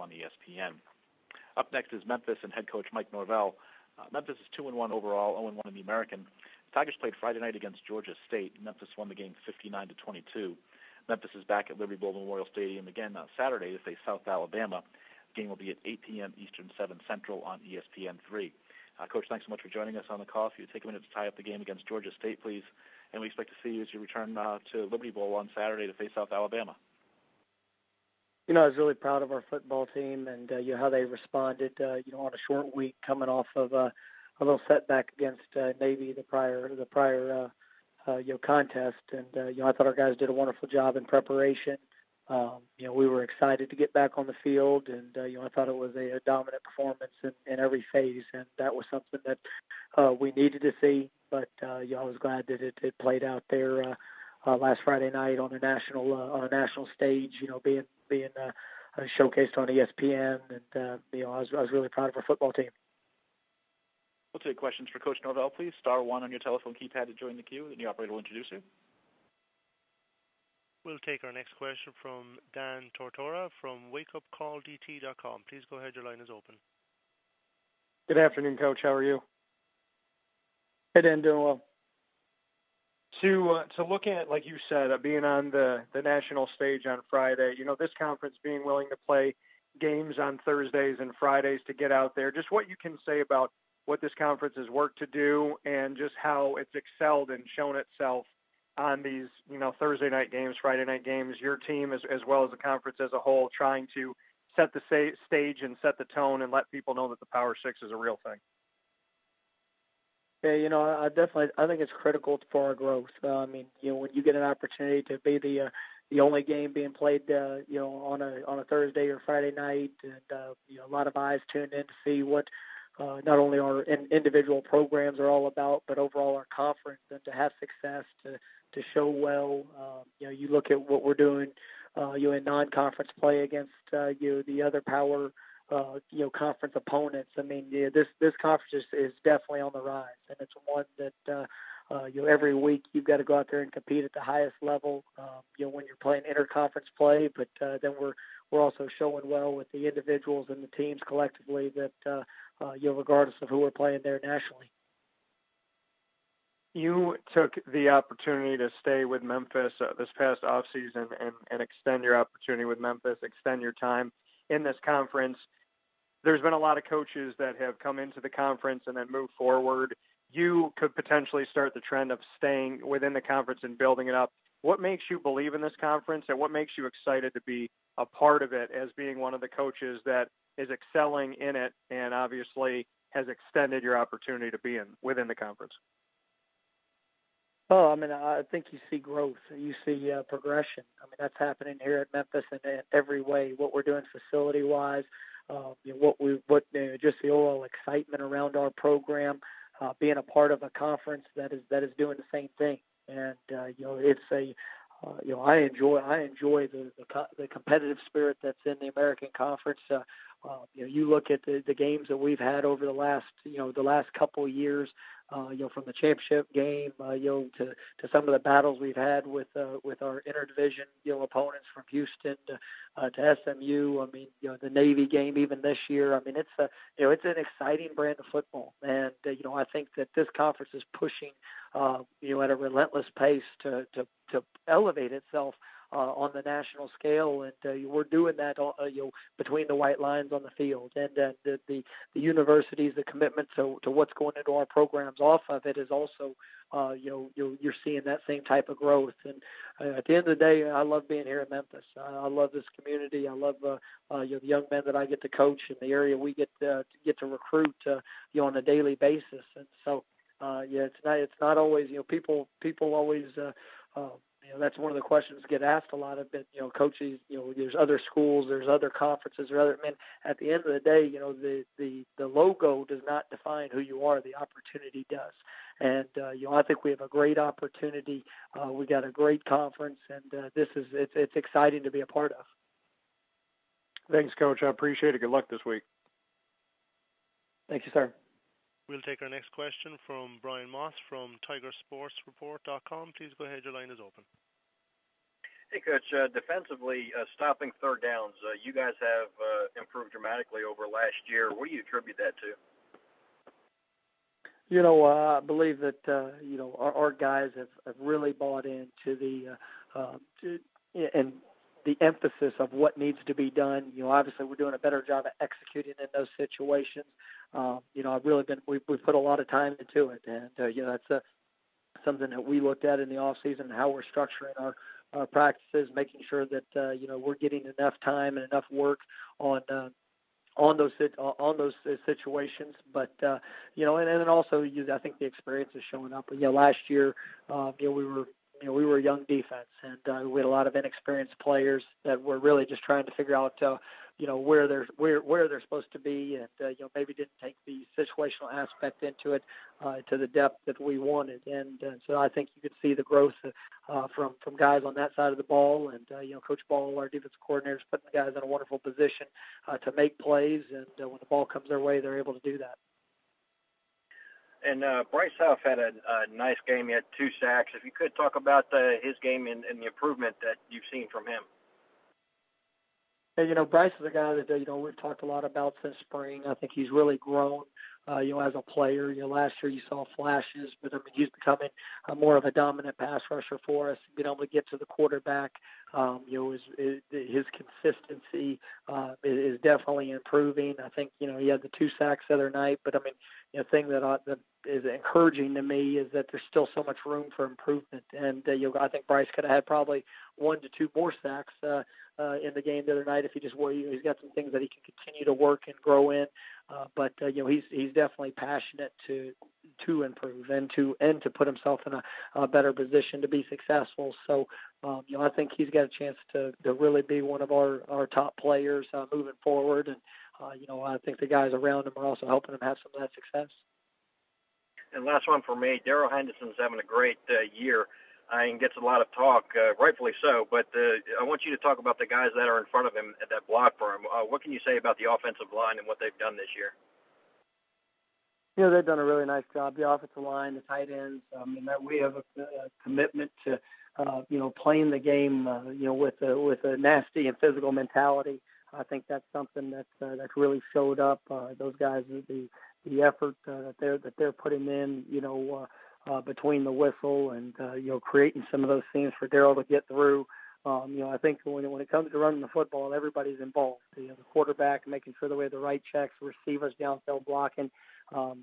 on ESPN. Up next is Memphis and head coach Mike Norvell. Memphis is 2-1 overall, 0-1 in the American. The Tigers played Friday night against Georgia State. Memphis won the game 59-22. Memphis is back at Liberty Bowl Memorial Stadium again Saturday to face South Alabama. The game will be at 8 p.m. Eastern, 7 Central on ESPN3. Coach, thanks so much for joining us on the call. If you take a minute to tie up the game against Georgia State, please. And we expect to see you as you return to Liberty Bowl on Saturday to face South Alabama. I was really proud of our football team and how they responded. On a short week, coming off of a little setback against Navy the prior contest, and I thought our guys did a wonderful job in preparation. We were excited to get back on the field, and I thought it was a dominant performance in every phase, and that was something that we needed to see. But I was glad that it played out there last Friday night on a national stage. Being showcased on ESPN, and I was really proud of our football team. We'll take questions for Coach Norvell, please. Star 1 on your telephone keypad to join the queue, and the operator will introduce you. We'll take our next question from Dan Tortora from wakeupcalldt.com. Please go ahead. Your line is open. Good afternoon, Coach. How are you? Hey, Dan. Doing well. To look at, like you said, being on the national stage on Friday, this conference being willing to play games on Thursdays and Fridays to get out there, just what you can say about what this conference has worked to do and just how it's excelled and shown itself on these, Thursday night games, Friday night games, your team as well as the conference as a whole, trying to set the stage and set the tone and let people know that the Power Six is a real thing. Yeah, I think it's critical for our growth. When you get an opportunity to be the only game being played, on a Thursday or Friday night, and a lot of eyes tuned in to see what not only our individual programs are all about, but overall our conference, and to have success, to show well. You look at what we're doing, in non-conference play against the other power. Conference opponents. This conference is definitely on the rise, and it's one that every week you've got to go out there and compete at the highest level. When you're playing interconference play, but then we're also showing well with the individuals and the teams collectively that regardless of who we're playing there nationally. You took the opportunity to stay with Memphis this past offseason and extend your opportunity with Memphis, extend your time in this conference. There's been a lot of coaches that have come into the conference and then moved forward. You could potentially start the trend of staying within the conference and building it up. What makes you believe in this conference, and what makes you excited to be a part of it as being one of the coaches that is excelling in it and obviously has extended your opportunity to be within the conference? Oh, I think you see growth. You see progression. That's happening here at Memphis in every way. What we're doing facility-wise, just the overall excitement around our program, being a part of a conference that is doing the same thing. And it's I enjoy the competitive spirit that's in the American Conference. You look at the games that we've had over the last couple of years. From the championship game, to some of the battles we've had with our interdivision, opponents from Houston to SMU. The Navy game even this year. It's an exciting brand of football, and I think that this conference is pushing, at a relentless pace to elevate itself on the national scale, and we're doing that between the white lines on the field, and the universities, the commitment to what's going into our programs off of it is also you're seeing that same type of growth. And at the end of the day, I love being here in Memphis. I love this community. I love the young men that I get to coach in the area we get to recruit on a daily basis. And so it's not always people always. That's one of the questions that get asked a lot of it. Coaches, there's other schools, there's other conferences, or other. At the end of the day, the logo does not define who you are. The opportunity does. And I think we have a great opportunity. We got a great conference, and it's exciting to be a part of. Thanks, Coach. I appreciate it. Good luck this week. Thank you, sir. We'll take our next question from Brian Moss from TigerSportsReport.com. Please go ahead. Your line is open. Hey, Coach, defensively, stopping third downs, you guys have improved dramatically over last year. What do you attribute that to? I believe that, our guys have really bought into and the emphasis of what needs to be done. Obviously we're doing a better job of executing in those situations. We've put a lot of time into it, and that's something that we looked at in the off season, how we're structuring our practices, making sure that we're getting enough time and enough work on those situations. But and then also I think the experience is showing up. Last year we were a young defense, and we had a lot of inexperienced players that were really just trying to figure out where they're supposed to be, and maybe didn't take the situational aspect into it to the depth that we wanted. And so I think you could see the growth from guys on that side of the ball, and Coach Ball, our defensive coordinator, is putting the guys in a wonderful position to make plays, and when the ball comes their way, they're able to do that. And Bryce Huff had a nice game. He had 2 sacks. If you could talk about his game and the improvement that you've seen from him. Hey, Bryce is a guy that, we've talked a lot about since spring. I think he's really grown, as a player. Last year you saw flashes, but he's becoming more of a dominant pass rusher for us, being able to get to the quarterback. His consistency is definitely improving. I think, he had the 2 sacks the other night, but the thing that is encouraging to me is that there's still so much room for improvement. And, I think Bryce could have had probably 1 to 2 more sacks in the game the other night if he's got some things that he can continue to work and grow in. But he's definitely passionate to improve and to put himself in a better position to be successful. So I think he's got a chance to really be one of our top players moving forward. And I think the guys around him are also helping him have some of that success. And last one for me, Darrell Henderson's having a great year. And gets a lot of talk, rightfully so. But I want you to talk about the guys that are in front of him that block for him. What can you say about the offensive line and what they've done this year? They've done a really nice job. The offensive line, the tight ends. We have a commitment to, playing the game, with a nasty and physical mentality. I think that's something that really showed up. Those guys, the effort that they're putting in, between the whistle and creating some of those scenes for Darrell to get through. I think when it comes to running the football, everybody's involved. The quarterback, making sure that we have the right checks, receivers downfield blocking. I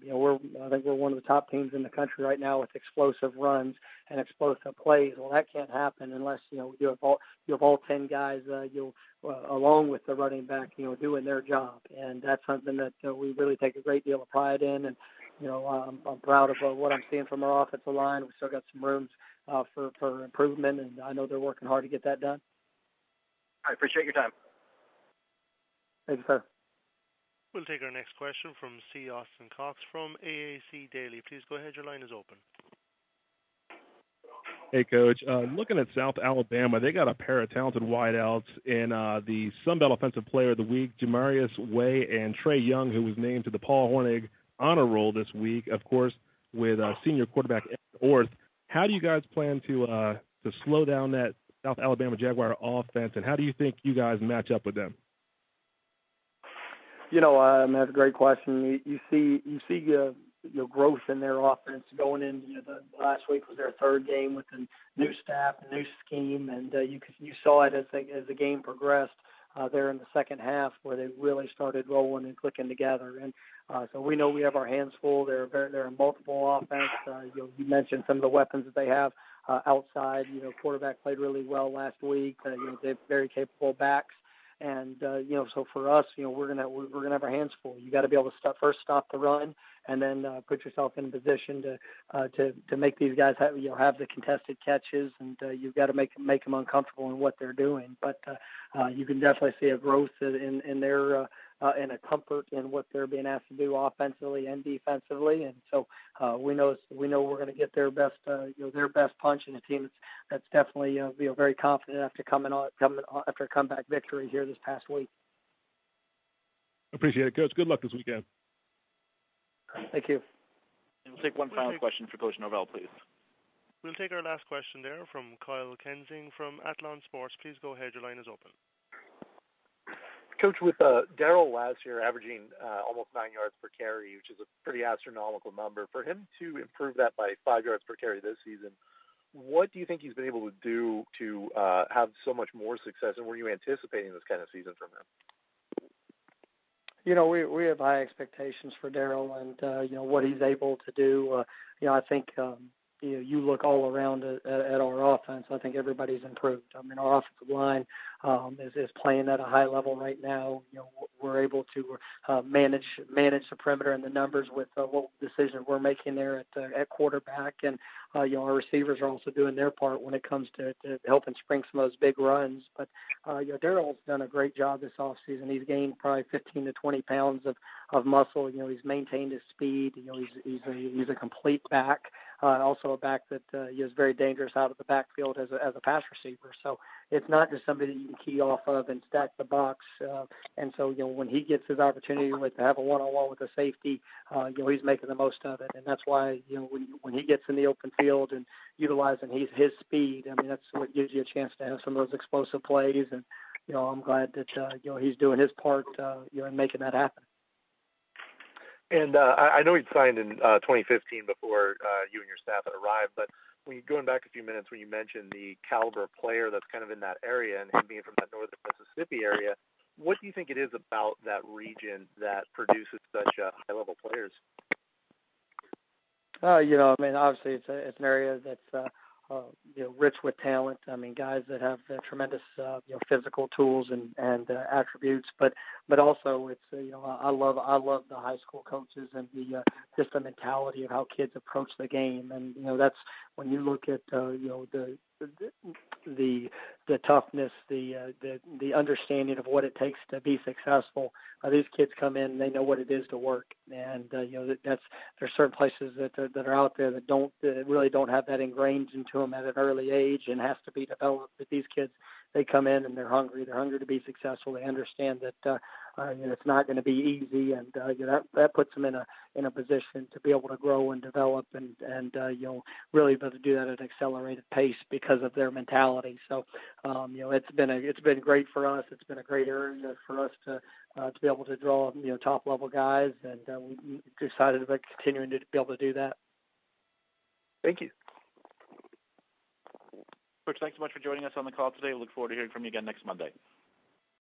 think we're one of the top teams in the country right now with explosive runs and explosive plays. Well, that can't happen unless you have all 10 guys along with the running back doing their job, and that's something that we really take a great deal of pride in. And I'm proud of what I'm seeing from our offensive line. We still got some rooms for improvement, and I know they're working hard to get that done. I appreciate your time. Thank you, sir. We'll take our next question from C. Austin Cox from AAC Daily. Please go ahead. Your line is open. Hey, Coach. Looking at South Alabama, they got a pair of talented wideouts in the Sun Belt Offensive Player of the Week, Jamarius Way and Trey Young, who was named to the Paul Hornig honor roll this week, of course, with senior quarterback Ed Orth. How do you guys plan to slow down that South Alabama Jaguar offense, and how do you think you guys match up with them? That's a great question. You see growth in their offense going in. The last week was their 3rd game with the new staff, a new scheme, and you saw it as the game progressed there in the second half, where they really started rolling and clicking together. And so we know we have our hands full. They're in multiple offense. You mentioned some of the weapons that they have outside. Quarterback played really well last week. They have very capable backs. And so for us, we're gonna have our hands full. You got to be able to stop the run, and then put yourself in a position to make these guys have the contested catches, and you've got to make them uncomfortable in what they're doing. But you can definitely see a growth in their and a comfort in what they're being asked to do offensively and defensively. And so we know we're going to get their best punch, in a team that's definitely very confident after after a comeback victory here this past week. Appreciate it, Coach. Good luck this weekend. Thank you. And we'll take one final question for Coach Norvell, please. We'll take our last question there from Kyle Kensing from Athlon Sports. Please go ahead. Your line is open. Coach, with Darrell last year averaging almost 9 yards per carry, which is a pretty astronomical number, for him to improve that by 5 yards per carry this season, what do you think he's been able to do to have so much more success, and were you anticipating this kind of season from him? You know, we have high expectations for Darrell and, you know, what he's able to do. You know, I think, you look all around at our offense, I think everybody's improved. I mean, our offensive line is playing at a high level right now. You know, we're able to manage the perimeter and the numbers with what decisions we're making there at quarterback. And, you know, our receivers are also doing their part when it comes to helping spring some of those big runs. But, you know, Darrell's done a great job this offseason. He's gained probably 15 to 20 pounds of muscle. You know, he's maintained his speed. You know, he's a complete back. Also a back that is very dangerous out of the backfield as a pass receiver. So it's not just somebody that you can key off of and stack the box. And so, you know, when he gets his opportunity to have a one-on-one with a safety, you know, he's making the most of it. And that's why, you know, when he gets in the open field and utilizing his speed, I mean, that's what gives you a chance to have some of those explosive plays. And, you know, I'm glad that, you know, he's doing his part, you know, in making that happen. And I know he'd signed in 2015 before you and your staff had arrived, but when you going back a few minutes when you mentioned the caliber player that's kind of in that area and him being from that northern Mississippi area, what do you think it is about that region that produces such high-level players? You know, I mean, obviously it's an area that's you know, rich with talent. I mean, guys that have tremendous you know, physical tools and attributes, but also it's you know, I love the high school coaches and the just the mentality of how kids approach the game. And you know, that's when you look at you know, the toughness, the understanding of what it takes to be successful. These kids come in and they know what it is to work, and you know, there's certain places that are out there that really don't have that ingrained into them at an early age and has to be developed. But these kids, they come in and they're hungry to be successful. They understand that you know, it's not going to be easy, and you know, that puts them in a position to be able to grow and develop and you know, really be able to do that at an accelerated pace because of their mentality. So you know, it's been great for us. It's been a great area for us to be able to draw, you know, top level guys, and we're excited about continuing to be able to do that. Thank you. Coach, thanks so much for joining us on the call today. We look forward to hearing from you again next Monday.